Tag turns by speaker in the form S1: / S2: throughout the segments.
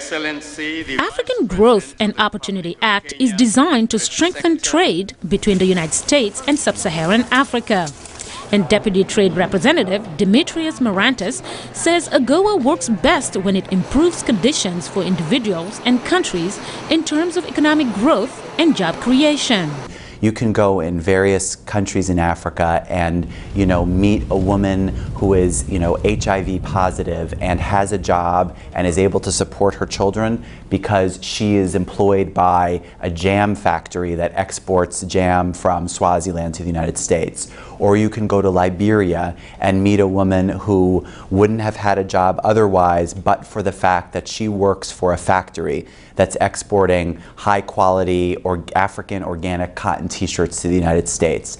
S1: Excellency, the
S2: African Growth and Opportunity Act is designed to strengthen trade between the United States and sub-Saharan Africa. And Deputy Trade Representative Demetrius Marantis says AGOA works best when it improves conditions for individuals and countries in terms of economic growth and job creation.
S3: You can go in various countries in Africa and, meet a woman who is, HIV positive and has a job and is able to support her children because she is employed by a jam factory that exports jam from Swaziland to the United States. Or you can go to Liberia and meet a woman who wouldn't have had a job otherwise but for the fact that she works for a factory that's exporting high-quality African organic cotton t-shirts to the United States.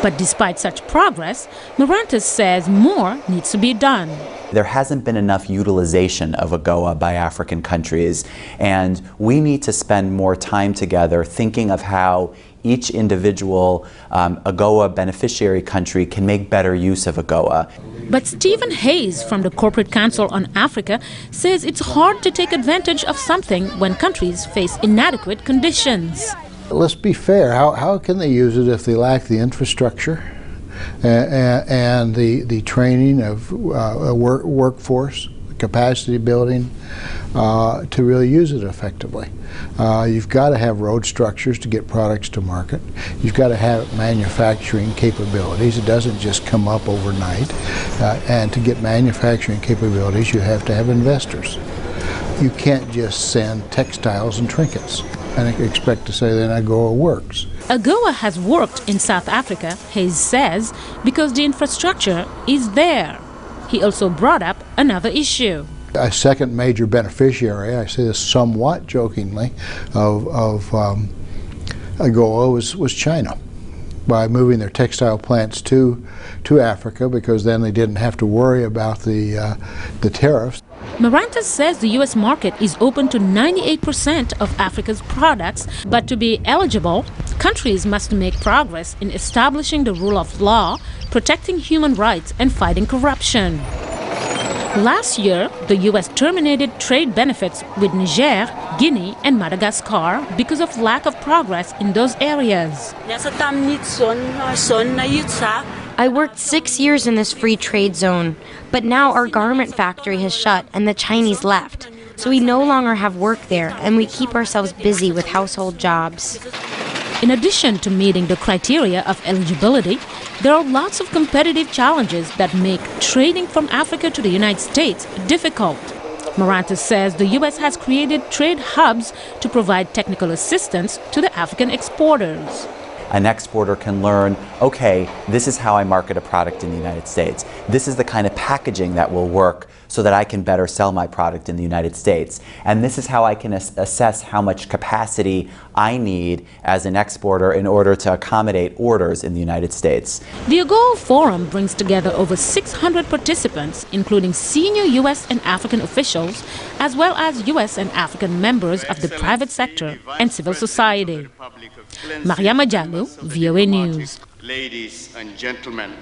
S2: But despite such progress, Marantis says more needs to be done.
S3: There hasn't been enough utilization of AGOA by African countries, and we need to spend more time together thinking of how each individual AGOA beneficiary country can make better use of AGOA.
S2: But Stephen Hayes from the Corporate Council on Africa says it's hard to take advantage of something when countries face inadequate conditions.
S4: Let's be fair. How can they use it if they lack the infrastructure and the training of workforce, capacity building to really use it effectively? You've got to have road structures to get products to market. You've got to have manufacturing capabilities. It doesn't just come up overnight. And to get manufacturing capabilities, you have to have investors. You can't just send textiles and trinkets and expect to say that AGOA works.
S2: AGOA has worked in South Africa, Hayes says, because the infrastructure is there. He also brought up another issue.
S4: A second major beneficiary, I say this somewhat jokingly, of AGOA was China, by moving their textile plants to Africa, because then they didn't have to worry about the tariffs.
S2: Marantis says the U.S. market is open to 98% of Africa's products, but to be eligible, countries must make progress in establishing the rule of law, protecting human rights, and fighting corruption. Last year, the U.S. terminated trade benefits with Niger, Guinea, and Madagascar because of lack of progress in those areas.
S5: I worked 6 years in this free trade zone, but now our garment factory has shut and the Chinese left. So we no longer have work there, and we keep ourselves busy with household jobs.
S2: In addition to meeting the criteria of eligibility, there are lots of competitive challenges that make trading from Africa to the United States difficult. Marantis says the U.S. has created trade hubs to provide technical assistance to the African exporters.
S3: An exporter can learn, okay, this is how I market a product in the United States. This is the kind of packaging that will work so that I can better sell my product in the United States. And this is how I can assess how much capacity I need as an exporter in order to accommodate orders in the United States.
S2: The AGOA Forum brings together over 600 participants, including senior U.S. and African officials, as well as U.S. and African members of the private sector and civil society. Mariama Diallo, VOA News.
S1: Ladies and gentlemen.